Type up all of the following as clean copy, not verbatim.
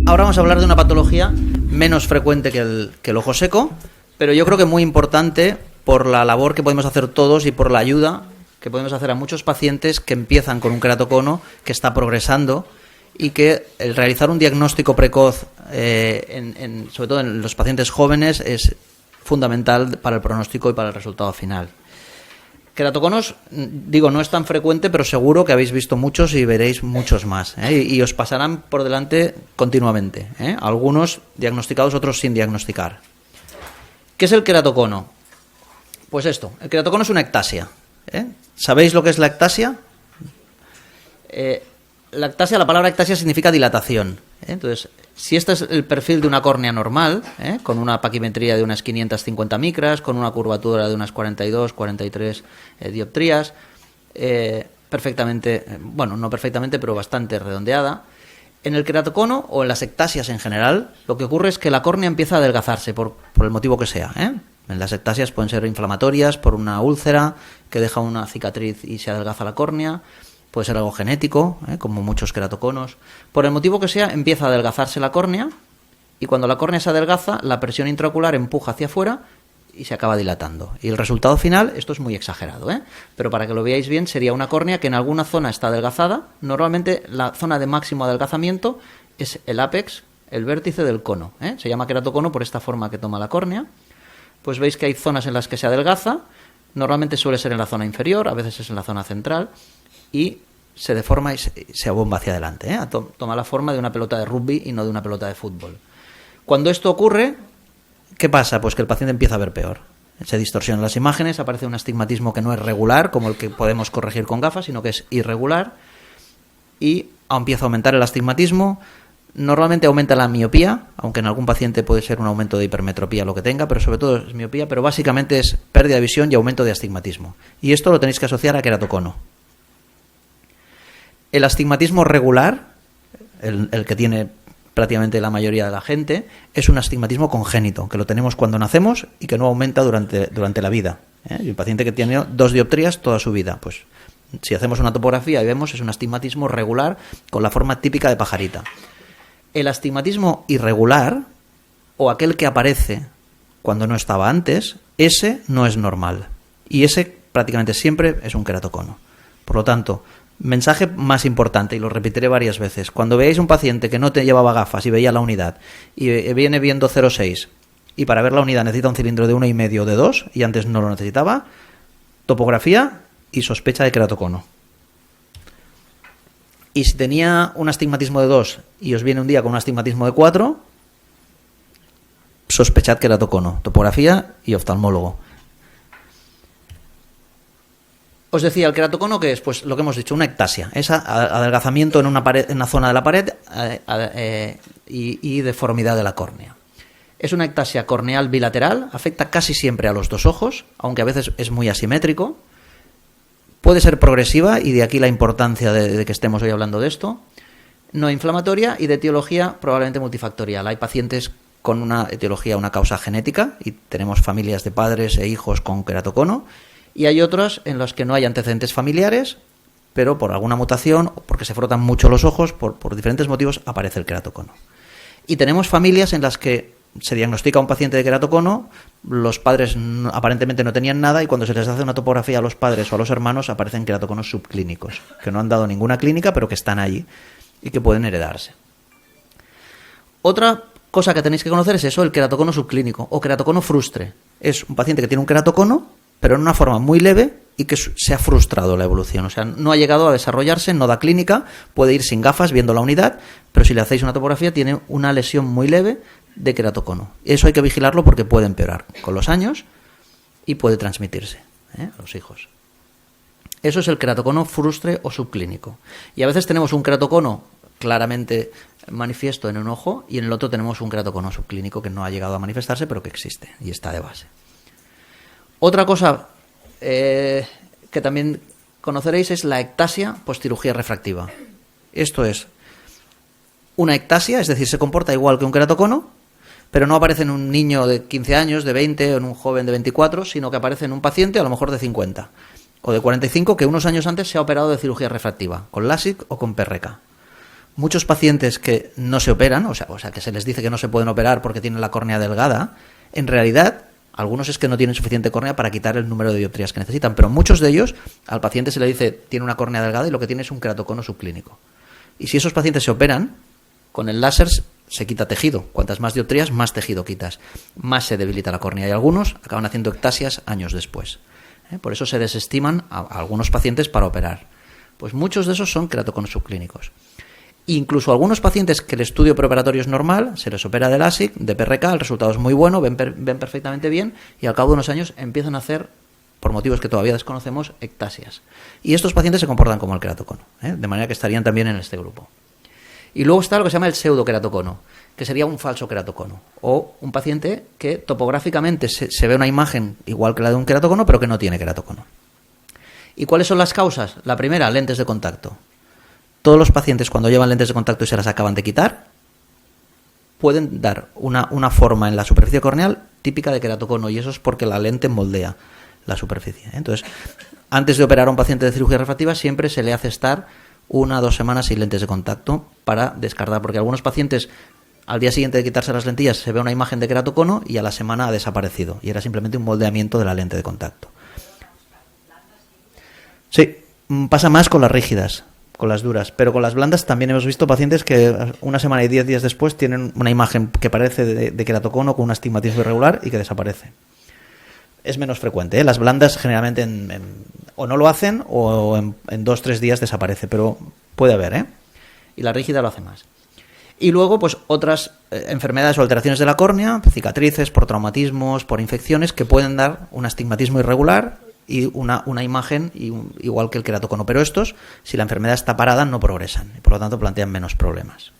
Ahora vamos a hablar de una patología menos frecuente que el ojo seco, pero yo creo que muy importante por la labor que podemos hacer todos y por la ayuda que podemos hacer a muchos pacientes que empiezan con un queratocono que está progresando y que el realizar un diagnóstico precoz, sobre todo en los pacientes jóvenes, es fundamental para el pronóstico y para el resultado final. Queratoconos, digo, no es tan frecuente, pero seguro que habéis visto muchos y veréis muchos más, y os pasarán por delante continuamente, algunos diagnosticados, otros sin diagnosticar. ¿Qué es el queratocono? Pues esto, el queratocono es una ectasia. ¿Sabéis lo que es la ectasia? La palabra ectasia significa dilatación. Entonces, si este es el perfil de una córnea normal, con una paquimetría de unas 550 micras, con una curvatura de unas 42, 43 dioptrías, perfectamente, bueno, no perfectamente, pero bastante redondeada. En el queratocono o en las ectasias en general, lo que ocurre es que la córnea empieza a adelgazarse por el motivo que sea. En las ectasias pueden ser inflamatorias por una úlcera que deja una cicatriz y se adelgaza la córnea. Puede ser algo genético, como muchos queratoconos. Por el motivo que sea, empieza a adelgazarse la córnea y cuando la córnea se adelgaza, la presión intraocular empuja hacia afuera y se acaba dilatando. Y el resultado final, esto es muy exagerado, pero para que lo veáis bien, sería una córnea que en alguna zona está adelgazada. Normalmente la zona de máximo adelgazamiento es el ápex, el vértice del cono. Se llama queratocono por esta forma que toma la córnea. Pues veis que hay zonas en las que se adelgaza. Normalmente suele ser en la zona inferior, a veces es en la zona central. Y se deforma y se abomba hacia adelante. Toma la forma de una pelota de rugby y no de una pelota de fútbol. Cuando esto ocurre, ¿qué pasa? Pues que el paciente empieza a ver peor. Se distorsionan las imágenes, aparece un astigmatismo que no es regular, como el que podemos corregir con gafas, sino que es irregular. Y empieza a aumentar el astigmatismo. Normalmente aumenta la miopía, aunque en algún paciente puede ser un aumento de hipermetropía lo que tenga, pero sobre todo es miopía, pero básicamente es pérdida de visión y aumento de astigmatismo. Y esto lo tenéis que asociar a queratocono. El astigmatismo regular, el que tiene prácticamente la mayoría de la gente, es un astigmatismo congénito, que lo tenemos cuando nacemos y que no aumenta durante la vida. Y el paciente que tiene 2 dioptrías toda su vida, pues si hacemos una topografía y vemos, es un astigmatismo regular con la forma típica de pajarita. El astigmatismo irregular, o aquel que aparece cuando no estaba antes, ese no es normal. Y ese prácticamente siempre es un queratocono. Por lo tanto, mensaje más importante, y lo repetiré varias veces: cuando veáis un paciente que no te llevaba gafas y veía la unidad y viene viendo 0,6 y para ver la unidad necesita un cilindro de 1,5 o de 2 y antes no lo necesitaba, topografía y sospecha de queratocono. Y si tenía un astigmatismo de 2 y os viene un día con un astigmatismo de 4, sospechad queratocono, topografía y oftalmólogo. Os decía, el queratocono, ¿qué es? Pues lo que hemos dicho, una ectasia. Es adelgazamiento en una pared, en una zona de la pared y deformidad de la córnea. Es una ectasia corneal bilateral, afecta casi siempre a los 2 ojos, aunque a veces es muy asimétrico. Puede ser progresiva, y de aquí la importancia de que estemos hoy hablando de esto. No inflamatoria y de etiología probablemente multifactorial. Hay pacientes con una etiología, una causa genética, y tenemos familias de padres e hijos con queratocono. Y hay otros en los que no hay antecedentes familiares, pero por alguna mutación o porque se frotan mucho los ojos, por diferentes motivos, aparece el queratocono. Y tenemos familias en las que se diagnostica un paciente de queratocono, los padres aparentemente no tenían nada, y cuando se les hace una topografía a los padres o a los hermanos aparecen queratoconos subclínicos, que no han dado ninguna clínica, pero que están allí y que pueden heredarse. Otra cosa que tenéis que conocer es eso, el queratocono subclínico o queratocono frustre. Es un paciente que tiene un queratocono, pero en una forma muy leve y que se ha frustrado la evolución. O sea, no ha llegado a desarrollarse, no da clínica, puede ir sin gafas viendo la unidad, pero si le hacéis una topografía tiene una lesión muy leve de queratocono. Eso hay que vigilarlo porque puede empeorar con los años y puede transmitirse a los hijos. Eso es el queratocono frustre o subclínico. Y a veces tenemos un queratocono claramente manifiesto en un ojo y en el otro tenemos un queratocono subclínico que no ha llegado a manifestarse, pero que existe y está de base. Otra cosa que también conoceréis es la ectasia postcirugía refractiva. Esto es una ectasia, es decir, se comporta igual que un queratocono, pero no aparece en un niño de 15 años, de 20 o en un joven de 24, sino que aparece en un paciente a lo mejor de 50. o de 45 que unos años antes se ha operado de cirugía refractiva, con LASIK o con PRK. Muchos pacientes que no se operan, o sea, que se les dice que no se pueden operar porque tienen la córnea delgada, en realidad, algunos es que no tienen suficiente córnea para quitar el número de dioptrías que necesitan, pero muchos de ellos, al paciente se le dice tiene una córnea delgada y lo que tiene es un queratocono subclínico. Y si esos pacientes se operan, con el láser se quita tejido. Cuantas más dioptrías, más tejido quitas. Más se debilita la córnea y algunos acaban haciendo ectasias años después. Por eso se desestiman a algunos pacientes para operar. Pues muchos de esos son queratoconos subclínicos. Incluso algunos pacientes que el estudio preoperatorio es normal, se les opera de LASIK, de PRK, el resultado es muy bueno, ven perfectamente bien y al cabo de unos años empiezan a hacer, por motivos que todavía desconocemos, ectasias. Y estos pacientes se comportan como el queratocono, de manera que estarían también en este grupo. Y luego está lo que se llama el pseudoqueratocono, que sería un falso queratocono, o un paciente que topográficamente se ve una imagen igual que la de un queratocono, pero que no tiene queratocono. ¿Y cuáles son las causas? La primera, lentes de contacto. Todos los pacientes cuando llevan lentes de contacto y se las acaban de quitar pueden dar una forma en la superficie corneal típica de queratocono, y eso es porque la lente moldea la superficie. Entonces, antes de operar a un paciente de cirugía refractiva siempre se le hace estar 1 o 2 semanas sin lentes de contacto para descartar, porque algunos pacientes al día siguiente de quitarse las lentillas se ve una imagen de queratocono y a la semana ha desaparecido y era simplemente un moldeamiento de la lente de contacto. Sí, pasa más con las rígidas, con las duras, pero con las blandas también hemos visto pacientes que 1 semana y 10 días después tienen una imagen que parece de queratocono con un astigmatismo irregular y que desaparece. Es menos frecuente, ¿eh? Las blandas generalmente o no lo hacen o en 2 o 3 días desaparece, pero puede haber, ¿eh? Y la rígida lo hace más. Y luego, pues otras enfermedades o alteraciones de la córnea, cicatrices, por traumatismos, por infecciones, que pueden dar un astigmatismo irregular y una imagen igual que el queratocono. Pero estos, si la enfermedad está parada, no progresan y por lo tanto plantean menos problemas.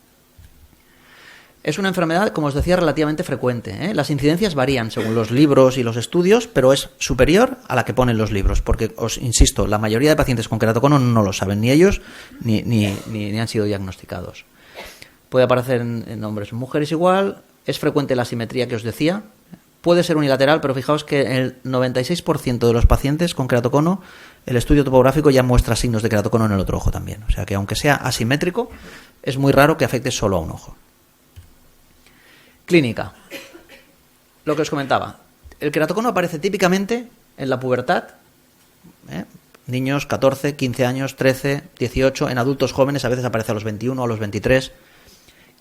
Es una enfermedad, como os decía, relativamente frecuente, ¿eh? Las incidencias varían según los libros y los estudios, pero es superior a la que ponen los libros, porque, os insisto, la mayoría de pacientes con queratocono no lo saben ni ellos ni han sido diagnosticados. Puede aparecer en hombres o mujeres igual, es frecuente la asimetría que os decía, puede ser unilateral, pero fijaos que en el 96% de los pacientes con queratocono el estudio topográfico ya muestra signos de queratocono en el otro ojo también. O sea que aunque sea asimétrico, es muy raro que afecte solo a un ojo. Clínica. Lo que os comentaba. El queratocono aparece típicamente en la pubertad, niños 14, 15 años, 13, 18, en adultos jóvenes a veces aparece a los 21 o a los 23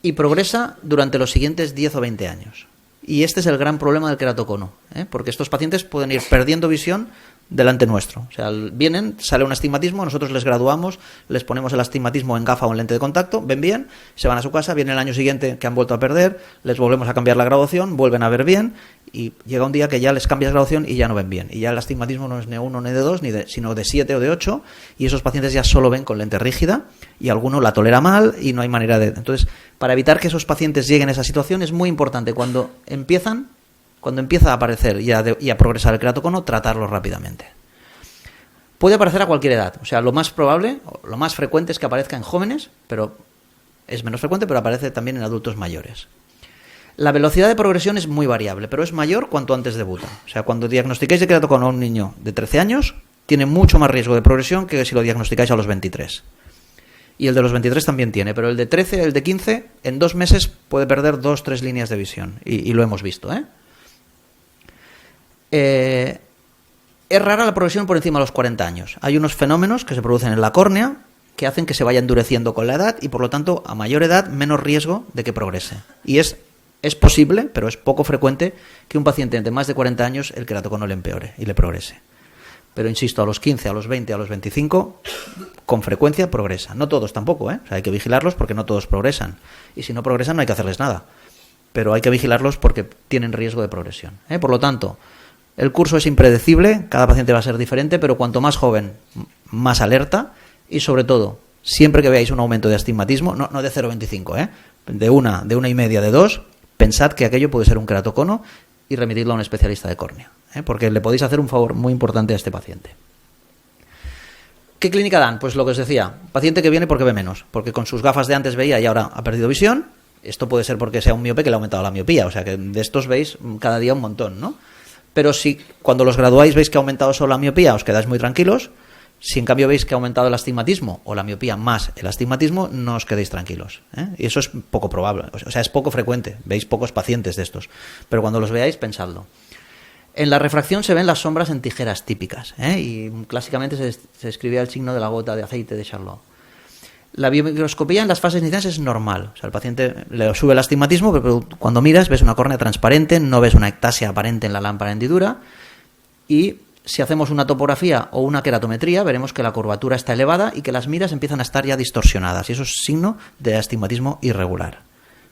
y progresa durante los siguientes 10 o 20 años. Y este es el gran problema del queratocono, porque estos pacientes pueden ir perdiendo visión delante nuestro. O sea, vienen, sale un astigmatismo, nosotros les graduamos, les ponemos el astigmatismo en gafa o en lente de contacto, ven bien, se van a su casa, viene el año siguiente que han vuelto a perder, les volvemos a cambiar la graduación, vuelven a ver bien y llega un día que ya les cambias graduación y ya no ven bien. Y ya el astigmatismo no es de 1 ni de 2, sino de 7 o de 8 y esos pacientes ya solo ven con lente rígida y alguno la tolera mal y no hay manera de... Entonces, para evitar que esos pacientes lleguen a esa situación es muy importante cuando empieza a aparecer y a progresar el queratocono, tratarlo rápidamente. Puede aparecer a cualquier edad. O sea, lo más probable, lo más frecuente es que aparezca en jóvenes, pero es menos frecuente, pero aparece también en adultos mayores. La velocidad de progresión es muy variable, pero es mayor cuanto antes debuta. O sea, cuando diagnosticáis de queratocono a un niño de 13 años, tiene mucho más riesgo de progresión que si lo diagnosticáis a los 23. Y el de los 23 también tiene, pero el de 13, el de 15, en 2 meses puede perder 2 o 3 líneas de visión. Y lo hemos visto, Es rara la progresión por encima de los 40 años. Hay unos fenómenos que se producen en la córnea que hacen que se vaya endureciendo con la edad y por lo tanto a mayor edad menos riesgo de que progrese. Y es posible, pero es poco frecuente que un paciente de más de 40 años el queratocono le empeore y le progrese. Pero insisto, a los 15, a los 20, a los 25, con frecuencia progresa. No todos tampoco, O sea, hay que vigilarlos porque no todos progresan. Y si no progresan no hay que hacerles nada. Pero hay que vigilarlos porque tienen riesgo de progresión. Por lo tanto, el curso es impredecible, cada paciente va a ser diferente, pero cuanto más joven, más alerta y sobre todo, siempre que veáis un aumento de astigmatismo, no de 0,25, de 1, de 1,5, de 2, pensad que aquello puede ser un queratocono y remitirlo a un especialista de córnea, porque le podéis hacer un favor muy importante a este paciente. ¿Qué clínica dan? Pues lo que os decía, paciente que viene porque ve menos, porque con sus gafas de antes veía y ahora ha perdido visión. Esto puede ser porque sea un miope que le ha aumentado la miopía, o sea que de estos veis cada día un montón, ¿no? Pero si cuando los graduáis veis que ha aumentado solo la miopía, os quedáis muy tranquilos. Si en cambio veis que ha aumentado el astigmatismo o la miopía más el astigmatismo, no os quedéis tranquilos, ¿eh? Y eso es poco probable, o sea, es poco frecuente, veis pocos pacientes de estos, pero cuando los veáis, pensadlo. En la refracción se ven las sombras en tijeras típicas, ¿eh? Y clásicamente se escribía el signo de la gota de aceite de Charlot. La biomicroscopía en las fases iniciales es normal, o sea, al paciente le sube el astigmatismo, pero cuando miras ves una córnea transparente, no ves una ectasia aparente en la lámpara de hendidura, y si hacemos una topografía o una queratometría, veremos que la curvatura está elevada y que las miras empiezan a estar ya distorsionadas. Y eso es signo de astigmatismo irregular.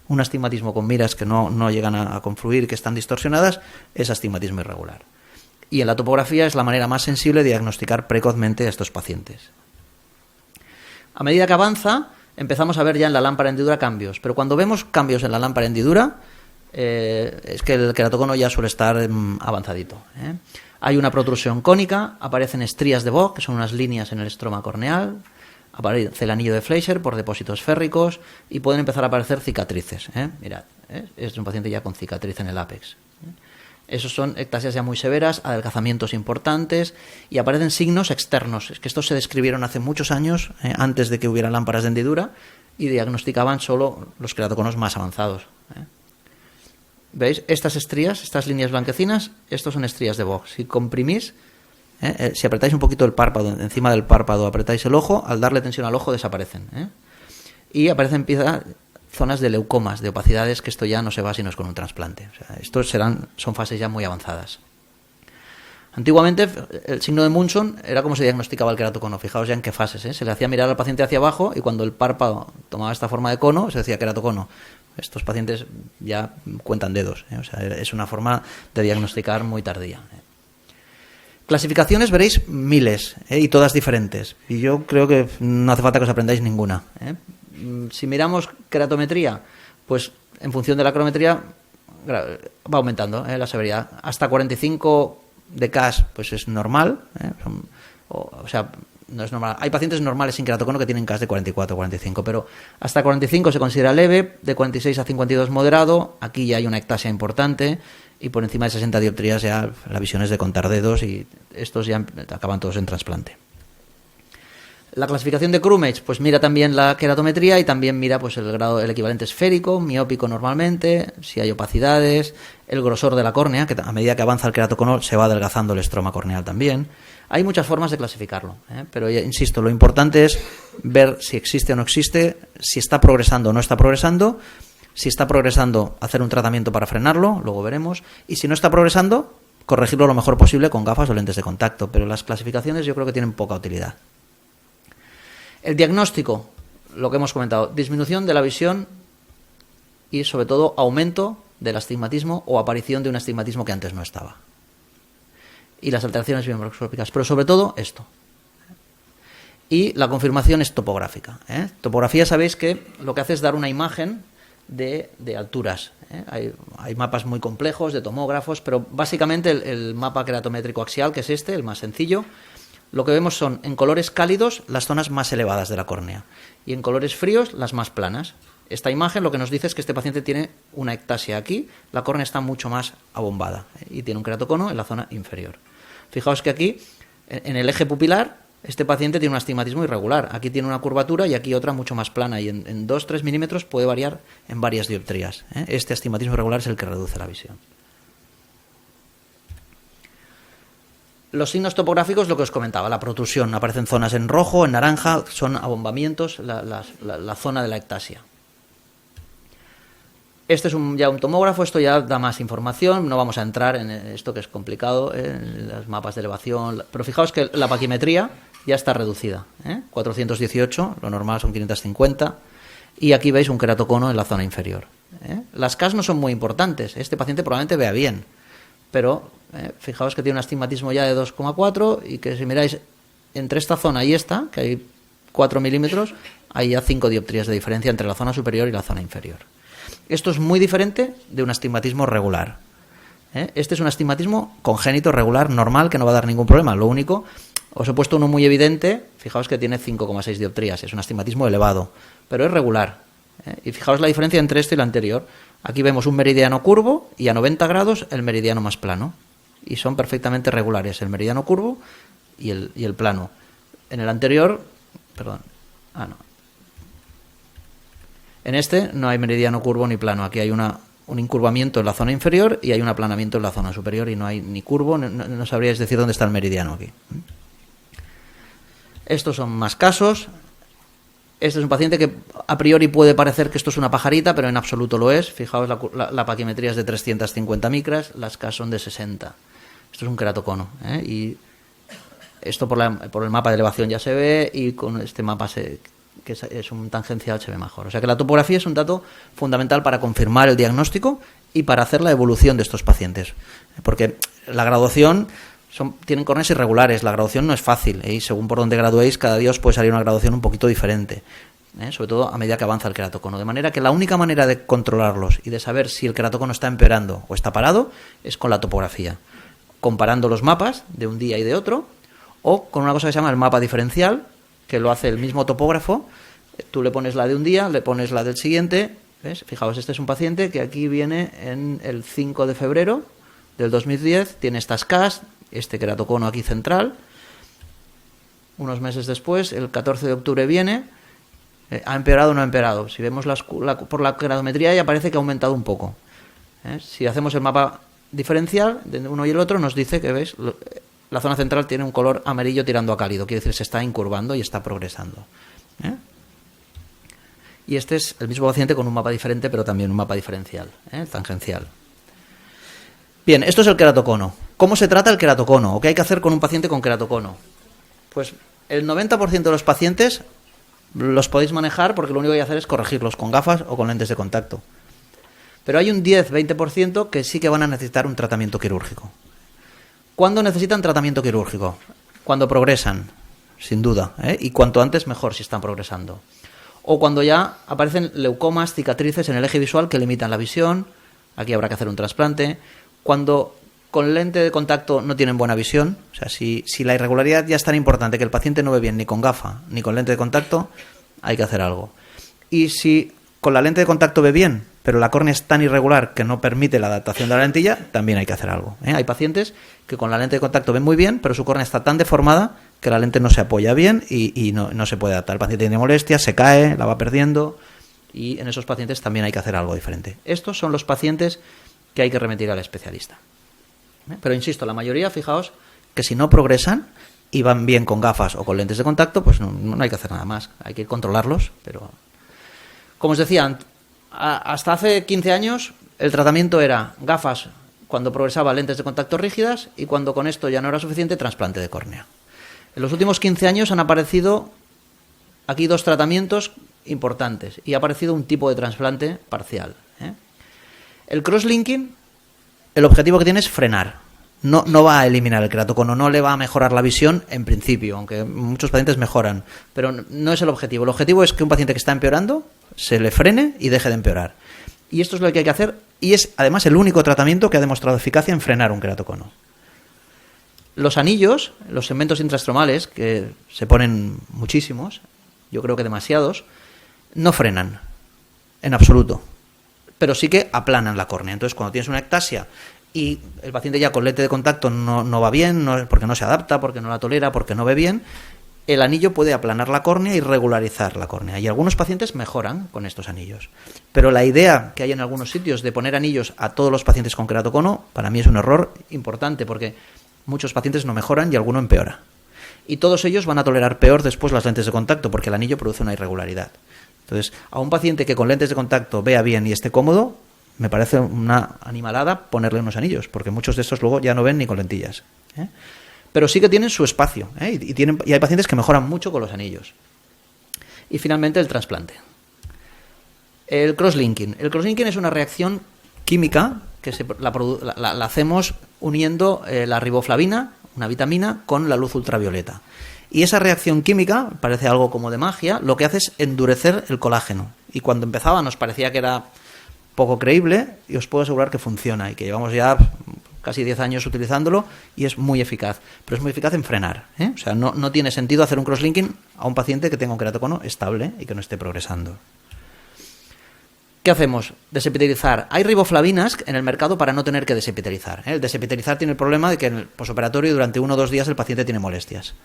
Un astigmatismo con miras que no llegan a confluir, que están distorsionadas, es astigmatismo irregular. Y en la topografía es la manera más sensible de diagnosticar precozmente a estos pacientes. A medida que avanza, empezamos a ver ya en la lámpara de hendidura cambios. Pero cuando vemos cambios en la lámpara de hendidura, es que el queratocono ya suele estar avanzadito, ¿eh? Hay una protrusión cónica, aparecen estrías de Vogt, que son unas líneas en el estroma corneal, aparece el anillo de Fleischer por depósitos férricos y pueden empezar a aparecer cicatrices, ¿eh? Mirad, es un paciente ya con cicatriz en el ápex. Esos son ectasias ya muy severas, adelgazamientos importantes y aparecen signos externos. Es que estos se describieron hace muchos años, antes de que hubiera lámparas de hendidura, y diagnosticaban solo los queratoconos más avanzados, ¿eh? ¿Veis? Estas estrías, estas líneas blanquecinas, estos son estrías de Vogt. Si comprimís, si apretáis un poquito el párpado, encima del párpado apretáis el ojo, al darle tensión al ojo desaparecen, ¿eh? Y aparecen zonas de leucomas, de opacidades, que esto ya no se va si no es con un trasplante. O sea, estos son fases ya muy avanzadas. Antiguamente el signo de Munson era como se diagnosticaba el queratocono. Fijaos ya en qué fases, ¿eh? Se le hacía mirar al paciente hacia abajo y cuando el párpado tomaba esta forma de cono se decía queratocono. Estos pacientes ya cuentan dedos, ¿eh? O sea, es una forma de diagnosticar muy tardía, ¿eh? Clasificaciones veréis miles, ¿eh? Y todas diferentes. Y yo creo que no hace falta que os aprendáis ninguna, ¿eh? Si miramos queratometría, pues en función de la crometría va aumentando, ¿eh? La severidad. Hasta 45 de CAS pues es normal, ¿eh? O sea, no es normal. Hay pacientes normales sin queratocono que tienen CAS de 44 o 45, pero hasta 45 se considera leve, de 46 a 52 moderado, aquí ya hay una ectasia importante y por encima de 60 dioptrías ya la visión es de contar dedos y estos ya acaban todos en trasplante. La clasificación de Crummage pues mira también la queratometría y también mira pues el grado, el equivalente esférico, miópico normalmente, si hay opacidades, el grosor de la córnea, que a medida que avanza el queratocono se va adelgazando el estroma corneal también. Hay muchas formas de clasificarlo, ¿eh? Pero ya, insisto, lo importante es ver si existe o no existe, si está progresando o no está progresando. Si está progresando, hacer un tratamiento para frenarlo, luego veremos. Y si no está progresando, corregirlo lo mejor posible con gafas o lentes de contacto. Pero las clasificaciones yo creo que tienen poca utilidad. El diagnóstico, lo que hemos comentado, disminución de la visión y sobre todo aumento del astigmatismo o aparición de un astigmatismo que antes no estaba. Y las alteraciones biomicroscópicas, pero sobre todo esto. Y la confirmación es topográfica, ¿eh? Topografía, sabéis que lo que hace es dar una imagen de alturas, ¿eh? Hay mapas muy complejos de tomógrafos, pero básicamente el mapa queratométrico axial, que es este, el más sencillo, lo que vemos son en colores cálidos las zonas más elevadas de la córnea y en colores fríos las más planas. Esta imagen lo que nos dice es que este paciente tiene una ectasia aquí, la córnea está mucho más abombada, ¿eh? Y tiene un queratocono en la zona inferior. Fijaos que aquí, en el eje pupilar, este paciente tiene un astigmatismo irregular. Aquí tiene una curvatura y aquí otra mucho más plana. Y en 2-3 milímetros puede variar en varias dioptrías, ¿eh? Este astigmatismo irregular es el que reduce la visión. Los signos topográficos, lo que os comentaba, la protrusión. Aparecen zonas en rojo, en naranja, son abombamientos, la zona de la ectasia. Este es ya un tomógrafo, esto ya da más información, no vamos a entrar en esto que es complicado, en los mapas de elevación, pero fijaos que la paquimetría ya está reducida, ¿eh? 418, lo normal son 550, y aquí veis un queratocono en la zona inferior, ¿eh? Las CAS no son muy importantes, este paciente probablemente vea bien, pero fijaos que tiene un astigmatismo ya de 2,4 y que si miráis entre esta zona y esta, que hay 4 milímetros, hay ya 5 dioptrías de diferencia entre la zona superior y la zona inferior. Esto es muy diferente de un astigmatismo regular, ¿eh? Este es un astigmatismo congénito, regular, normal, que no va a dar ningún problema. Lo único, os he puesto uno muy evidente, fijaos que tiene 5,6 dioptrías, es un astigmatismo elevado, pero es regular, ¿eh? Y fijaos la diferencia entre este y el anterior. Aquí vemos un meridiano curvo y a 90 grados el meridiano más plano. y son perfectamente regulares, el meridiano curvo y el plano. En el anterior, perdón, no. En este no hay meridiano curvo ni plano, aquí hay un incurvamiento en la zona inferior y hay un aplanamiento en la zona superior y no hay ni curvo, no sabríais decir dónde está el meridiano aquí. Estos son más casos. Este es un paciente que a priori puede parecer que esto es una pajarita, pero en absoluto lo es. Fijaos, la paquimetría es de 350 micras, las K son de 60. Esto es un queratocono, ¿eh? Y esto por el mapa de elevación ya se ve, y con este mapa que es un tangencial se ve mejor. O sea que la topografía es un dato fundamental para confirmar el diagnóstico y para hacer la evolución de estos pacientes. Porque la graduación... tienen córneas irregulares, la graduación no es fácil, y según por donde graduéis, cada día os puede salir una graduación un poquito diferente, sobre todo a medida que avanza el queratocono. De manera que la única manera de controlarlos y de saber si el queratocono está empeorando o está parado es con la topografía, comparando los mapas de un día y de otro, o con una cosa que se llama el mapa diferencial, que lo hace el mismo topógrafo. Tú le pones la de un día, le pones la del siguiente. ¿Ves? Fijaos, este es un paciente que aquí viene en el 5 de febrero del 2010, tiene estas Ks, este queratocono aquí central. Unos meses después, el 14 de octubre viene, ¿ha empeorado o no ha empeorado? Si vemos por la keratometría ya parece que ha aumentado un poco. Si hacemos el mapa diferencial de uno y el otro, nos dice que, ¿ves?, la zona central tiene un color amarillo tirando a cálido, quiere decir se está incurvando y está progresando. Y este es el mismo paciente con un mapa diferente, pero también un mapa diferencial, tangencial. Bien, esto es el queratocono. ¿Cómo se trata el queratocono? ¿O qué hay que hacer con un paciente con queratocono? Pues el 90% de los pacientes los podéis manejar porque lo único que hay que hacer es corregirlos con gafas o con lentes de contacto. Pero hay un 10-20% que sí que van a necesitar un tratamiento quirúrgico. ¿Cuándo necesitan tratamiento quirúrgico? Cuando progresan, sin duda, y cuanto antes mejor si están progresando. O cuando ya aparecen leucomas, cicatrices en el eje visual que limitan la visión, aquí habrá que hacer un trasplante. Cuando con lente de contacto no tienen buena visión, o sea, si la irregularidad ya es tan importante que el paciente no ve bien ni con gafa ni con lente de contacto, hay que hacer algo. Y si con la lente de contacto ve bien, pero la córnea es tan irregular que no permite la adaptación de la lentilla, también hay que hacer algo. Hay pacientes que con la lente de contacto ven muy bien, pero su córnea está tan deformada que la lente no se apoya bien y no se puede adaptar. El paciente tiene molestias, se cae, la va perdiendo, y en esos pacientes también hay que hacer algo diferente. Estos son los pacientes que hay que remitir al especialista. Pero insisto, la mayoría, fijaos, que si no progresan y van bien con gafas o con lentes de contacto, pues no hay que hacer nada más. Hay que controlarlos, pero... Como os decía, hasta hace 15 años el tratamiento era gafas cuando progresaba, lentes de contacto rígidas, y cuando con esto ya no era suficiente, trasplante de córnea. En los últimos 15 años han aparecido aquí dos tratamientos importantes y ha aparecido un tipo de trasplante parcial. El crosslinking, el objetivo que tiene es frenar. No va a eliminar el queratocono, no le va a mejorar la visión en principio, aunque muchos pacientes mejoran, pero no es el objetivo. El objetivo es que un paciente que está empeorando se le frene y deje de empeorar. Y esto es lo que hay que hacer, y es además el único tratamiento que ha demostrado eficacia en frenar un queratocono. Los anillos, los segmentos intraestromales, que se ponen muchísimos, yo creo que demasiados, no frenan en absoluto, pero sí que aplanan la córnea. Entonces, cuando tienes una ectasia y el paciente ya con lente de contacto no va bien, porque no se adapta, porque no la tolera, porque no ve bien, el anillo puede aplanar la córnea y regularizar la córnea. Y algunos pacientes mejoran con estos anillos. Pero la idea que hay en algunos sitios de poner anillos a todos los pacientes con queratocono, para mí es un error importante, porque muchos pacientes no mejoran y alguno empeora. Y todos ellos van a tolerar peor después las lentes de contacto, porque el anillo produce una irregularidad. Entonces, a un paciente que con lentes de contacto vea bien y esté cómodo, me parece una animalada ponerle unos anillos, porque muchos de estos luego ya no ven ni con lentillas. Pero sí que tienen su espacio, y hay pacientes que mejoran mucho con los anillos. Y finalmente el trasplante. El crosslinking. El crosslinking es una reacción química que la hacemos uniendo la riboflavina, una vitamina, con la luz ultravioleta. Y esa reacción química, parece algo como de magia, lo que hace es endurecer el colágeno. Y cuando empezaba nos parecía que era poco creíble, y os puedo asegurar que funciona, y que llevamos ya casi 10 años utilizándolo, y es muy eficaz. Pero es muy eficaz en frenar. O sea, no tiene sentido hacer un crosslinking a un paciente que tenga un queratocono estable y que no esté progresando. ¿Qué hacemos? Desepitalizar. Hay riboflavinas en el mercado para no tener que desepitalizar. El desepitalizar tiene el problema de que en el posoperatorio durante 1 o 2 días el paciente tiene molestias.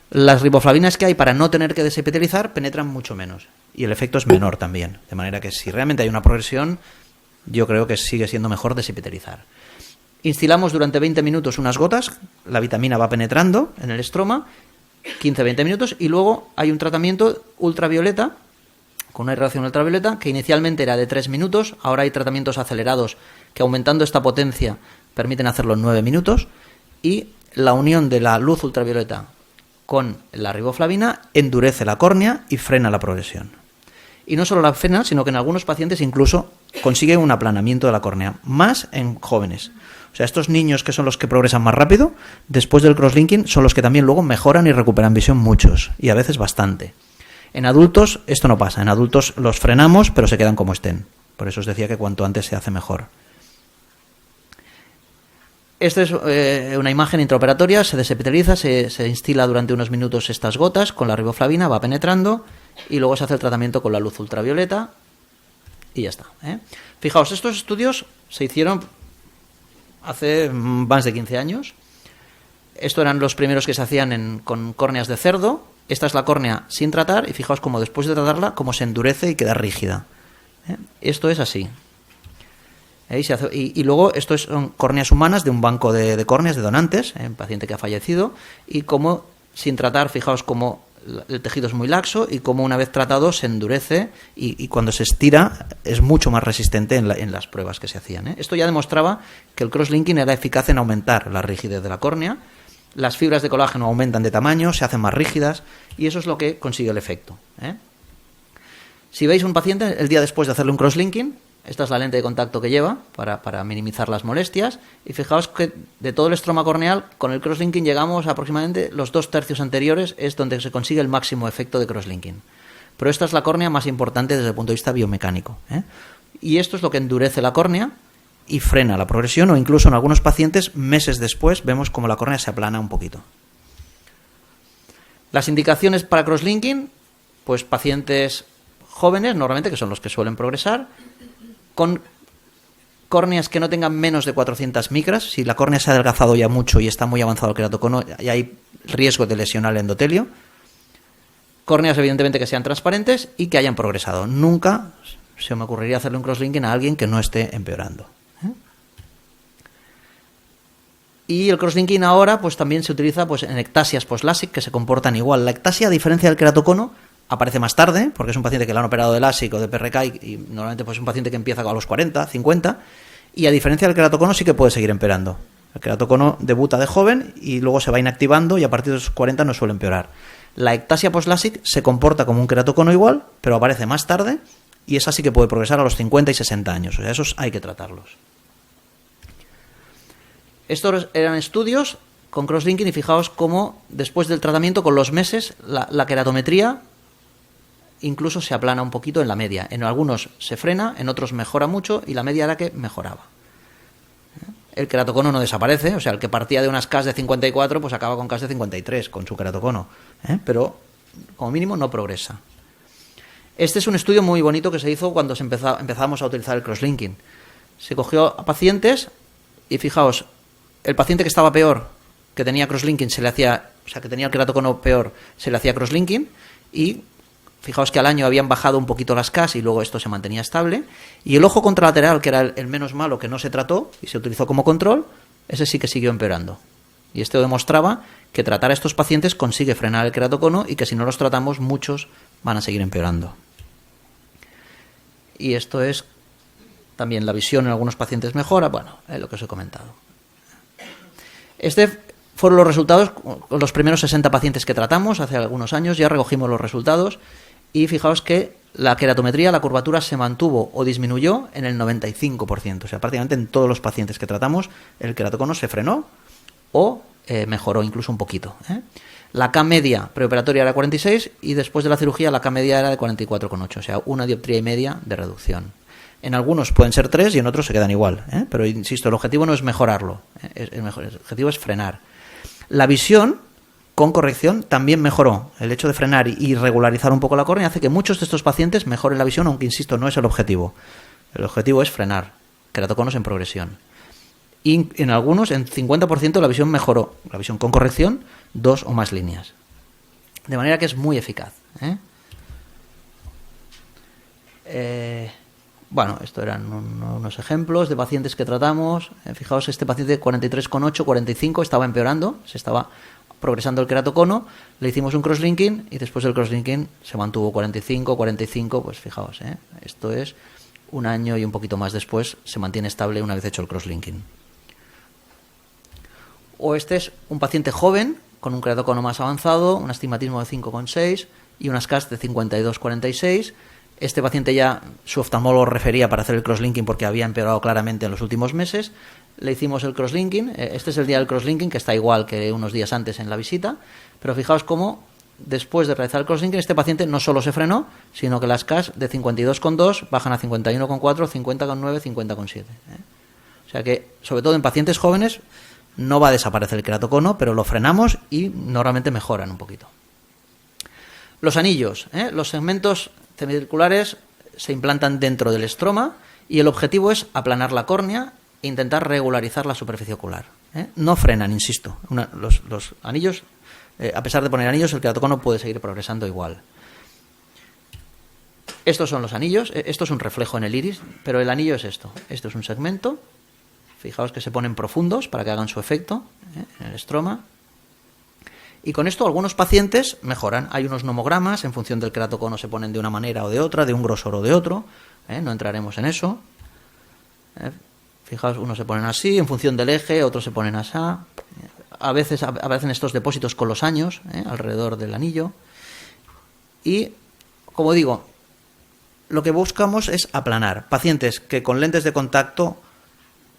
Las riboflavinas que hay para no tener que desepitalizar penetran mucho menos y el efecto es menor también. De manera que si realmente hay una progresión, yo creo que sigue siendo mejor desepitalizar. Instilamos durante 20 minutos unas gotas, la vitamina va penetrando en el estroma, 15-20 minutos, y luego hay un tratamiento ultravioleta, con una irradiación ultravioleta, que inicialmente era de 3 minutos, ahora hay tratamientos acelerados que aumentando esta potencia permiten hacerlo en 9 minutos, y la unión de la luz ultravioleta con la riboflavina endurece la córnea y frena la progresión. Y no solo la frena, sino que en algunos pacientes incluso consigue un aplanamiento de la córnea, más en jóvenes. O sea, estos niños que son los que progresan más rápido, después del crosslinking, son los que también luego mejoran y recuperan visión muchos, y a veces bastante. En adultos esto no pasa, en adultos los frenamos, pero se quedan como estén. Por eso os decía que cuanto antes se hace mejor. Esta es una imagen intraoperatoria, se desepitaliza, se instila durante unos minutos estas gotas con la riboflavina, va penetrando y luego se hace el tratamiento con la luz ultravioleta y ya está. Fijaos, estos estudios se hicieron hace más de 15 años. Estos eran los primeros que se hacían con córneas de cerdo. Esta es la córnea sin tratar y fijaos cómo después de tratarla cómo se endurece y queda rígida. Esto es así. Y luego esto son córneas humanas de un banco de córneas de donantes, un paciente que ha fallecido, y como sin tratar, fijaos cómo el tejido es muy laxo y cómo una vez tratado se endurece y cuando se estira es mucho más resistente en las pruebas que se hacían. Esto ya demostraba que el crosslinking era eficaz en aumentar la rigidez de la córnea, las fibras de colágeno aumentan de tamaño, se hacen más rígidas y eso es lo que consigue el efecto. Si veis un paciente el día después de hacerle un crosslinking, esta es la lente de contacto que lleva para minimizar las molestias. Y fijaos que de todo el estroma corneal, con el crosslinking llegamos a aproximadamente los 2/3 anteriores, es donde se consigue el máximo efecto de crosslinking. Pero esta es la córnea más importante desde el punto de vista biomecánico. Y esto es lo que endurece la córnea y frena la progresión, o incluso en algunos pacientes, meses después, vemos como la córnea se aplana un poquito. Las indicaciones para crosslinking, pues pacientes jóvenes, normalmente, que son los que suelen progresar, con córneas que no tengan menos de 400 micras. Si la córnea se ha adelgazado ya mucho y está muy avanzado el queratocono, ya hay riesgo de lesionar el endotelio. Córneas, evidentemente, que sean transparentes y que hayan progresado. Nunca se me ocurriría hacerle un crosslinking a alguien que no esté empeorando. Y el crosslinking ahora pues también se utiliza pues en ectasias post-LASIK que se comportan igual. La ectasia, a diferencia del queratocono, aparece más tarde, porque es un paciente que le han operado de LASIK o de PRK y normalmente pues es un paciente que empieza a los 40, 50, y a diferencia del queratocono sí que puede seguir empeorando. El queratocono debuta de joven y luego se va inactivando y a partir de los 40 no suele empeorar. La ectasia post-LASIK se comporta como un queratocono igual, pero aparece más tarde y esa sí que puede progresar a los 50 y 60 años. O sea, esos hay que tratarlos. Estos eran estudios con crosslinking y fijaos cómo después del tratamiento, con los meses, la queratometría incluso se aplana un poquito en la media. En algunos se frena, en otros mejora mucho y la media era que mejoraba. El queratocono no desaparece, o sea, el que partía de unas CAS de 54 pues acaba con CAS de 53 con su queratocono, pero como mínimo no progresa. Este es un estudio muy bonito que se hizo cuando empezamos a utilizar el crosslinking. Se cogió a pacientes y fijaos, el paciente que estaba peor, que tenía crosslinking, que tenía el queratocono peor, se le hacía crosslinking y fijaos que al año habían bajado un poquito las CAS y luego esto se mantenía estable. Y el ojo contralateral, que era el menos malo, que no se trató y se utilizó como control, ese sí que siguió empeorando. Y esto demostraba que tratar a estos pacientes consigue frenar el queratocono y que si no los tratamos, muchos van a seguir empeorando. Y esto es también la visión en algunos pacientes mejora, bueno, es lo que os he comentado. Fueron los resultados con los primeros 60 pacientes que tratamos hace algunos años, ya recogimos los resultados y fijaos que la queratometría, la curvatura se mantuvo o disminuyó en el 95%, o sea, prácticamente en todos los pacientes que tratamos el queratocono se frenó o mejoró incluso un poquito. La K media preoperatoria era 46 y después de la cirugía la K media era de 44,8, o sea, 1,5 dioptría de reducción. En algunos pueden ser 3 y en otros se quedan igual, pero insisto, el objetivo no es mejorarlo, el objetivo es frenar. La visión con corrección también mejoró. El hecho de frenar y regularizar un poco la córnea hace que muchos de estos pacientes mejoren la visión, aunque, insisto, no es el objetivo. El objetivo es frenar queratoconos en progresión. Y en algunos, en 50%, la visión mejoró. La visión con corrección, 2 o más líneas. De manera que es muy eficaz. Bueno, estos eran unos ejemplos de pacientes que tratamos. Fijaos, este paciente 43,8, 45 estaba empeorando, se estaba progresando el queratocono, le hicimos un crosslinking y después del crosslinking se mantuvo 45, 45, pues fijaos, esto es un año y un poquito más después, se mantiene estable una vez hecho el crosslinking. O este es un paciente joven con un queratocono más avanzado, un astigmatismo de 5,6 y unas CAS de 52,46. Este paciente ya su oftalmólogo refería para hacer el crosslinking porque había empeorado claramente en los últimos meses. Le hicimos el crosslinking. Este es el día del crosslinking, que está igual que unos días antes en la visita. Pero fijaos cómo después de realizar el crosslinking este paciente no solo se frenó, sino que las CAS de 52,2 bajan a 51,4, 50,9, 50,7. O sea que, sobre todo en pacientes jóvenes, no va a desaparecer el queratocono, pero lo frenamos y normalmente mejoran un poquito. Los anillos, los segmentos semicirculares se implantan dentro del estroma y el objetivo es aplanar la córnea e intentar regularizar la superficie ocular. No frenan, insisto. Los anillos, a pesar de poner anillos, el queratocono puede seguir progresando igual. Estos son los anillos. Esto es un reflejo en el iris, pero el anillo es esto. Esto es un segmento. Fijaos que se ponen profundos para que hagan su efecto en el estroma. Y con esto algunos pacientes mejoran. Hay unos nomogramas, en función del queratocono se ponen de una manera o de otra, de un grosor o de otro. No entraremos en eso. Fijaos, unos se ponen así, en función del eje, otros se ponen así. A veces aparecen estos depósitos con los años, alrededor del anillo. Y, como digo, lo que buscamos es aplanar. Pacientes que con lentes de contacto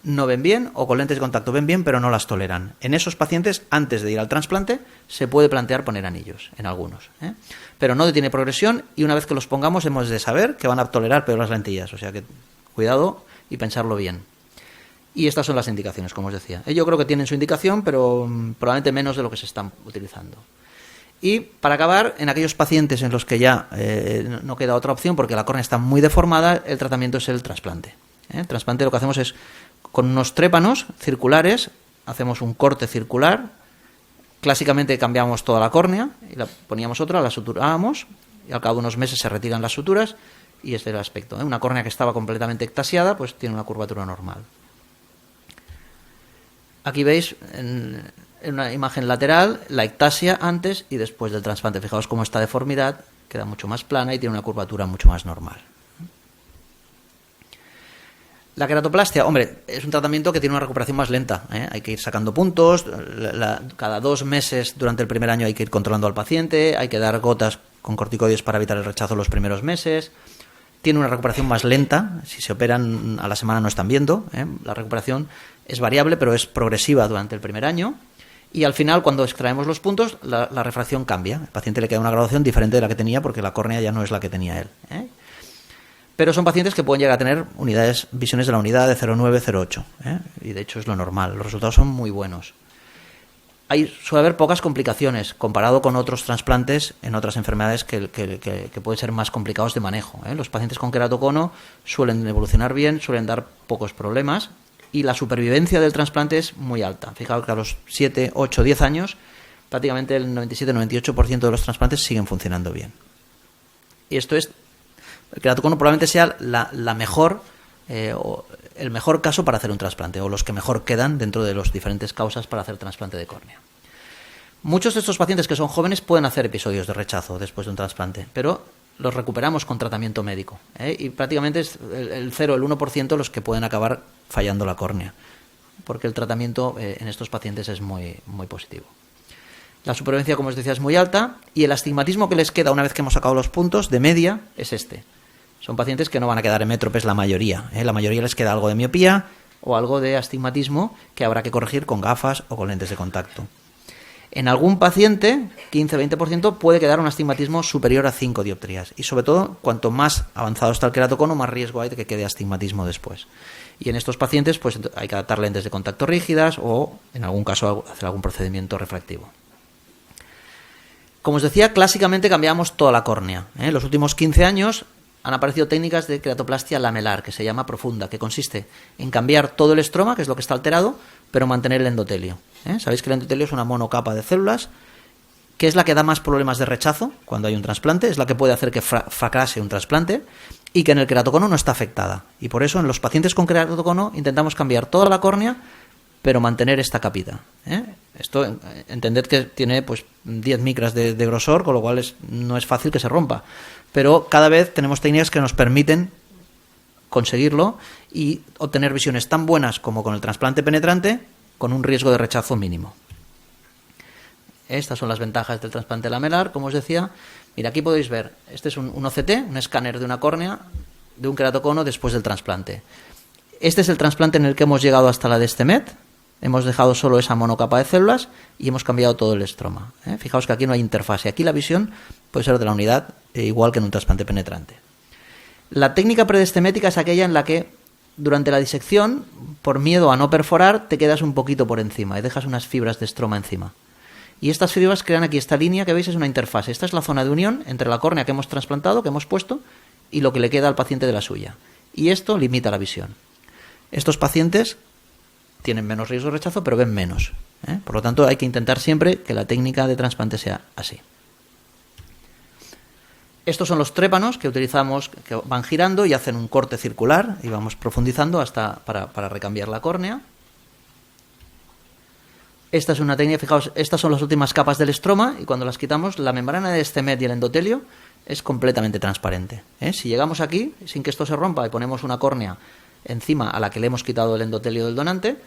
no ven bien o con lentes de contacto ven bien pero no las toleran. En esos pacientes, antes de ir al trasplante, se puede plantear poner anillos, en algunos. Pero no detiene progresión y una vez que los pongamos hemos de saber que van a tolerar peor las lentillas. O sea que cuidado y pensarlo bien. Y estas son las indicaciones, como os decía. Yo creo que tienen su indicación, pero probablemente menos de lo que se están utilizando. Y para acabar, en aquellos pacientes en los que ya no queda otra opción porque la córnea está muy deformada, el tratamiento es el trasplante. El trasplante lo que hacemos es, con unos trépanos circulares, hacemos un corte circular. Clásicamente cambiamos toda la córnea y la poníamos otra, la suturábamos y al cabo de unos meses se retiran las suturas y este es el aspecto. Una córnea que estaba completamente ectasiada pues tiene una curvatura normal. Aquí veis en una imagen lateral la ectasia antes y después del trasplante. Fijaos cómo esta deformidad queda mucho más plana y tiene una curvatura mucho más normal. La queratoplastia, hombre, es un tratamiento que tiene una recuperación más lenta. Hay que ir sacando puntos, cada 2 meses durante el primer año hay que ir controlando al paciente, hay que dar gotas con corticoides para evitar el rechazo los primeros meses. Tiene una recuperación más lenta, si se operan a la semana no están viendo. La recuperación es variable, pero es progresiva durante el primer año. Y al final, cuando extraemos los puntos, la refracción cambia. Al paciente le queda una graduación diferente de la que tenía porque la córnea ya no es la que tenía él. Pero son pacientes que pueden llegar a tener visiones de la unidad de 0,9, 0,8. Y de hecho es lo normal. Los resultados son muy buenos. Suele haber pocas complicaciones comparado con otros trasplantes en otras enfermedades que pueden ser más complicados de manejo. Los pacientes con queratocono suelen evolucionar bien, suelen dar pocos problemas y la supervivencia del trasplante es muy alta. Fijaos que a los 7, 8, 10 años prácticamente el 97-98% de los trasplantes siguen funcionando bien. Y esto es, el queratocono probablemente sea la mejor o el mejor caso para hacer un trasplante, o los que mejor quedan dentro de las diferentes causas para hacer trasplante de córnea. Muchos de estos pacientes que son jóvenes pueden hacer episodios de rechazo después de un trasplante, pero los recuperamos con tratamiento médico. Y prácticamente es el 0, el 1% los que pueden acabar fallando la córnea, porque el tratamiento en estos pacientes es muy, muy positivo. La supervivencia, como os decía, es muy alta y el astigmatismo que les queda una vez que hemos sacado los puntos de media es este. Son pacientes que no van a quedar hemétropes la mayoría. La mayoría les queda algo de miopía o algo de astigmatismo que habrá que corregir con gafas o con lentes de contacto. En algún paciente, 15-20%, puede quedar un astigmatismo superior a 5 dioptrías. Y sobre todo, cuanto más avanzado está el queratocono, más riesgo hay de que quede astigmatismo después. Y en estos pacientes pues hay que adaptar lentes de contacto rígidas o, en algún caso, hacer algún procedimiento refractivo. Como os decía, clásicamente cambiamos toda la córnea. En los últimos 15 años han aparecido técnicas de queratoplastia lamelar, que se llama profunda, que consiste en cambiar todo el estroma, que es lo que está alterado, pero mantener el endotelio. Sabéis que el endotelio es una monocapa de células, que es la que da más problemas de rechazo cuando hay un trasplante, es la que puede hacer que fracase un trasplante, y que en el queratocono no está afectada. Y por eso en los pacientes con queratocono intentamos cambiar toda la córnea, pero mantener esta capita. Esto, entended que tiene pues 10 micras de grosor, con lo cual no es fácil que se rompa. Pero cada vez tenemos técnicas que nos permiten conseguirlo y obtener visiones tan buenas como con el trasplante penetrante, con un riesgo de rechazo mínimo. Estas son las ventajas del trasplante lamelar, como os decía. Mira, aquí podéis ver, este es un OCT, un escáner de una córnea, de un queratocono después del trasplante. Este es el trasplante en el que hemos llegado hasta la de este MET. Hemos dejado solo esa monocapa de células y hemos cambiado todo el estroma. Fijaos que aquí no hay interfase. Aquí la visión puede ser de la unidad, igual que en un trasplante penetrante. La técnica predestemética es aquella en la que durante la disección, por miedo a no perforar, te quedas un poquito por encima y dejas unas fibras de estroma encima. Y estas fibras crean aquí esta línea que veis es una interfase. Esta es la zona de unión entre la córnea que hemos trasplantado, que hemos puesto, y lo que le queda al paciente de la suya. Y esto limita la visión. Estos pacientes tienen menos riesgo de rechazo, pero ven menos. Por lo tanto, hay que intentar siempre que la técnica de trasplante sea así. Estos son los trépanos que utilizamos, que van girando y hacen un corte circular y vamos profundizando hasta para recambiar la córnea. Esta es una técnica, fijaos, estas son las últimas capas del estroma y cuando las quitamos, la membrana de este MET y el endotelio es completamente transparente. Si llegamos aquí, sin que esto se rompa, y ponemos una córnea encima a la que le hemos quitado el endotelio del donante,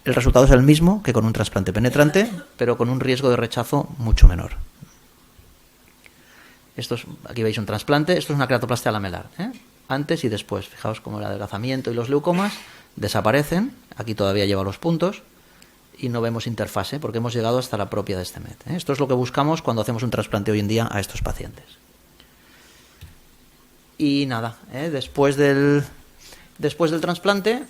el resultado es el mismo que con un trasplante penetrante, pero con un riesgo de rechazo mucho menor. Aquí veis un trasplante, esto es una queratoplastia lamelar, antes y después. Fijaos cómo el adelgazamiento y los leucomas desaparecen, aquí todavía lleva los puntos, y no vemos interfase porque hemos llegado hasta la propia de este MET. Esto es lo que buscamos cuando hacemos un trasplante hoy en día a estos pacientes. Y nada, después del trasplante,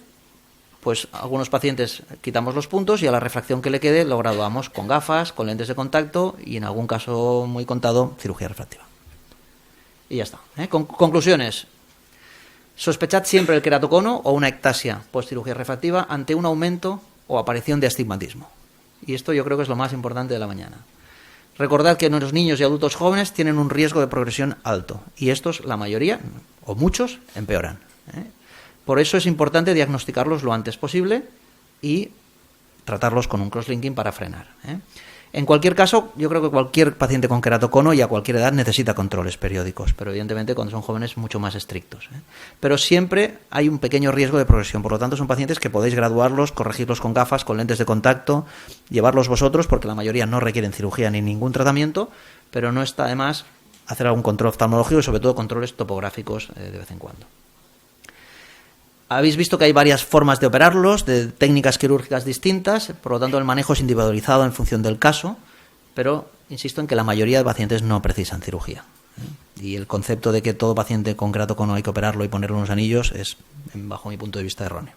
pues algunos pacientes quitamos los puntos y a la refracción que le quede lo graduamos con gafas, con lentes de contacto y en algún caso muy contado, cirugía refractiva. Y ya está. Conclusiones. Sospechad siempre el queratocono o una ectasia post cirugía refractiva ante un aumento o aparición de astigmatismo. Y esto yo creo que es lo más importante de la mañana. Recordad que los niños y adultos jóvenes tienen un riesgo de progresión alto y estos, la mayoría, o muchos, empeoran. Por eso es importante diagnosticarlos lo antes posible y tratarlos con un crosslinking para frenar. En cualquier caso, yo creo que cualquier paciente con queratocono y a cualquier edad necesita controles periódicos, pero evidentemente cuando son jóvenes mucho más estrictos. Pero siempre hay un pequeño riesgo de progresión, por lo tanto son pacientes que podéis graduarlos, corregirlos con gafas, con lentes de contacto, llevarlos vosotros, porque la mayoría no requieren cirugía ni ningún tratamiento, pero no está de más hacer algún control oftalmológico y sobre todo controles topográficos de vez en cuando. Habéis visto que hay varias formas de operarlos, de técnicas quirúrgicas distintas, por lo tanto el manejo es individualizado en función del caso, pero insisto en que la mayoría de pacientes no precisan cirugía. Y el concepto de que todo paciente con queratocono hay que operarlo y ponerle unos anillos es, bajo mi punto de vista, erróneo.